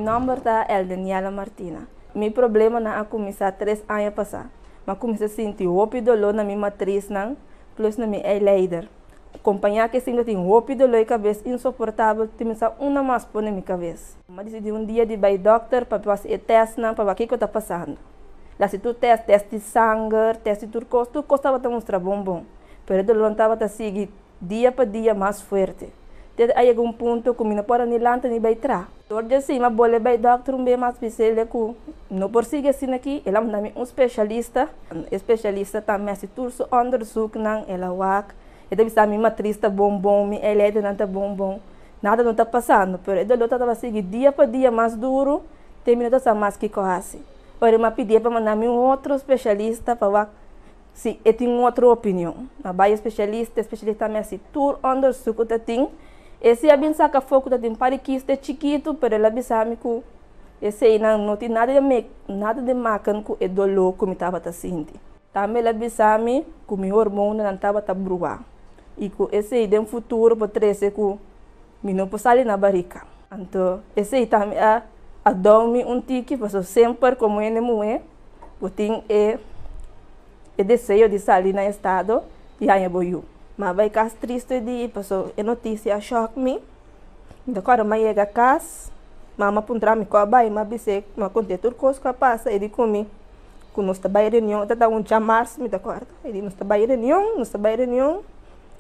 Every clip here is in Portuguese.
nome é Daniela Martina. Meu problema na começar 3 anos passar. Mas comecei a sentir o dolor na minha matriz, plus na minha leider. Acompanhar que sempre tem o dolor de cabeça insuportável, tem uma mais por na minha cabeça. Mas decidi dia de ir ao doctor para fazer teste, para ver o que está passando. Lá se tu teste de sangue, teste de tudo costava te mostrar bom. Mas o dolor estava a seguir dia para dia mais forte. Até aí um ponto que não pode nem lança nem baitar. Todo assim, mas vou levar o doctor bem mais especial que não por seguir assim aqui, ela me dá especialista também se tudo onderzoek nang ela wak. Ela bisa a minha matriz tá bom, minha eleita não tá bom. Nada não está passando, pero o dolor estava seguir dia para dia mais duro, terminou a mais que quase. Ora, eu pedi para mandar-me outro especialista para ver se eu tenho outra opinião. Mas especialista também se tudo onderzoek que tem. Esse é bem saca foco da tempariquista é chiquito, pero ela bisame que esse não tem nada de macan com o dolor que me estava sentindo. Também ela bisame que o meu hormônio não estava a bruar. E que esse é um futuro para trazer que me não posso sair na barriga. Então, esse também a dormir tique, porque sempre como ele é, eu tenho o desejo de sair no estado e aí eu mas vai ficar triste de passou a notícia choque me. Agora mas chega a casa, mama apontar me com a bai, mas bise, mas contei tudo coisa que passa e de comi. Quando nós trabalhamos reunião, tá chamar me da quarta. Ele nós trabalhamos reunião,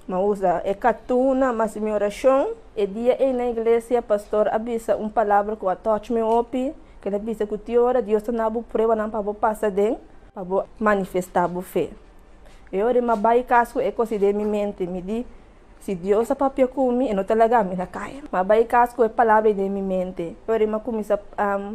mas usa catuna, mas minha oração. E dia na igreja pastor avisa palavra que a touch me opi, que ele avisa que tiora Deus tá na prova não para passar dentro, para manifestar a fé. Eu era uma baia casco e considerei minha mente, me di, se Deus papia comigo, eu não talaga me na caia. Mas baia casco é palavra de minha mente. Eu era uma comissa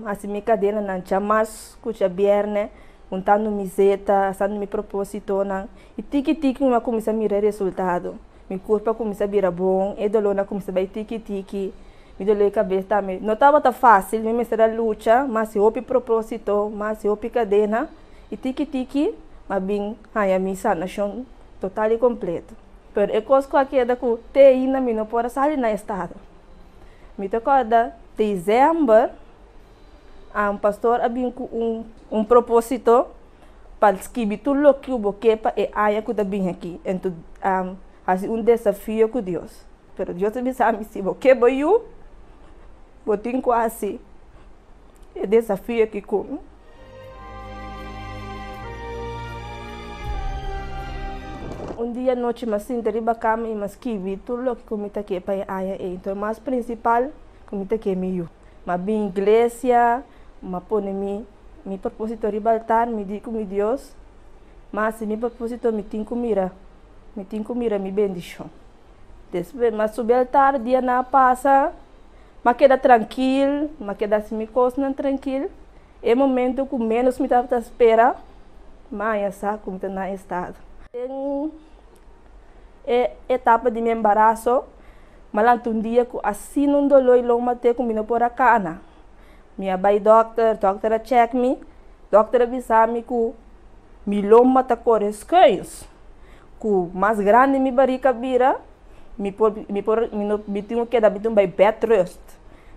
assim minha cadeira na chamas, cucha bierne, untando miseta, assando meu propósito na, e tiki uma comissa mira resultado. Meu corpo começa a virar bom, e dolor na comissa vai tiki, me dolor a cabeça também. Não estava tão fácil, me será luta, mas se houve propósito, mas se houve cadeira, e tiki mas bem, a minha sanação total e completa. Pero é coisa que é da que ainda me não pode sair na estado. Me recorda dezembro, pastor abriu propósito para escrever tudo o que o boquepa e aia que está bem aqui. Então, assim desafio com Deus. Pero Deus me sabe se boquepa eu tenho quase é desafio aqui com. Dia noite mas sim deriva cama e mas kiwi tudo que comita que para aia então mas principal comita que meio mas bem igreja mas põe mi propósito ribaltar me digo com Deus mas mi propósito me tenho mira mi bendição depois mas subir altar dia na passa mas queda tranquilo mas queda assim me coisa tranquilo é momento que menos me estava espera mas essa como está na estado etapa de meu embaraço, mas um dia que assim não dolor e logo matei comigo por a cana. Minha bai doctor check me, doctor avisa-me que me lomba tá correscões, que mais grande me barriga vira, me tenho que dar um bed rest.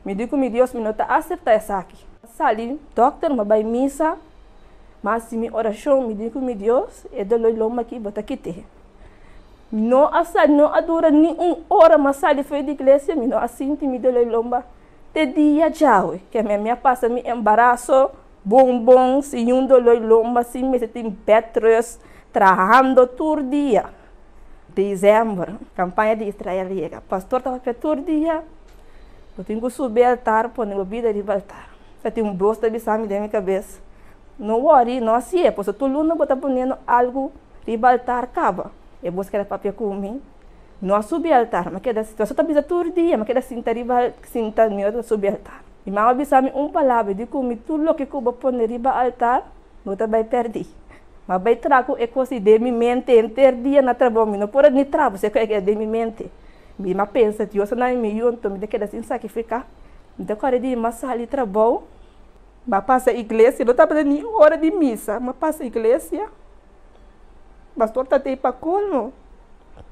Me digo que Deus me não tá acertar essa aqui. Sali, doctor, me vai missa, mas se me oração me digo que Deus é dolor lomba aqui, bota aqui ter. Não adora nem hora, mas sai foi de igreja, não assim me deu lomba. De dia já, que a minha passa me embaraço, bom, se dolor lomba, se me tem petros, trabalhando todo dia. Dezembro, campanha de Israel chega. Pastor estava todo dia. Eu tenho que subir altar, pôr na vida de voltar. Eu tenho brosto de sangue na minha cabeça. Não worry, não assim é, porque tu não está ponendo algo de voltar, acaba. Eu vou escrever papel comigo. Não subir altar, mas queda situação está bisa todo dia, mas queda sinta meu subir altar. E mama bisa-me palavra de comigo tudo o que eu vou pôr riba altar, não vai perder. Mas vai trago é coisa de minha mente inteiro dia na trabalho, não pode nem trabalho, você quer de minha mente. Mas pensa, Deus não é meu, então me queda sem sacrificar. Então quando de massa ali trabalho, mas passa a igreja, não está fazendo nem hora de missa, mas passa a igreja. Pastor está aí para colmo,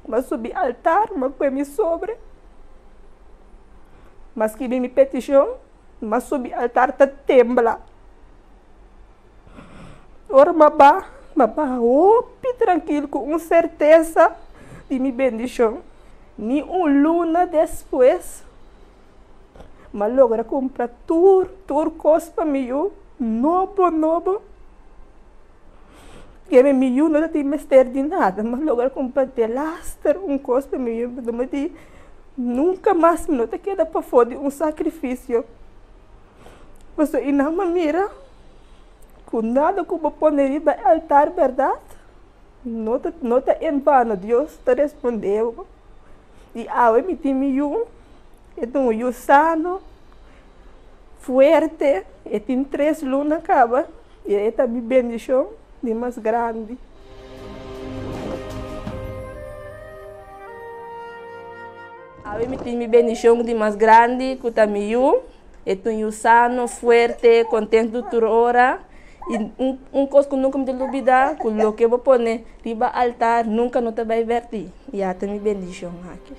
mas subir altar, mas foi me sobre. Mas que me petição, mas subir altar tá tembla. Ora, mabá, ope tranquilo, com certeza de minha bendição. Ni luna depois, mas logra comprar tur coisa para mim, novo. Que me não tem mestre de nada, mas logra comprar de lastre coisa para mim, nunca mais não te queda para fora sacrifício. Você não mira, com nada que eu vou pôr no altar, verdade? Não tá em vano, Deus te respondeu. E agora me tem então eu sano, forte, e tem 3 lunas acaba, e esta minha bendição de mais grande. Agora me tem minha bendição de mais grande, que também eu sano, forte, contente toda hora. E coisa que nunca me duvida, que o que eu vou pôr riba altar, nunca não te vai vertir. E até minha bendição aqui.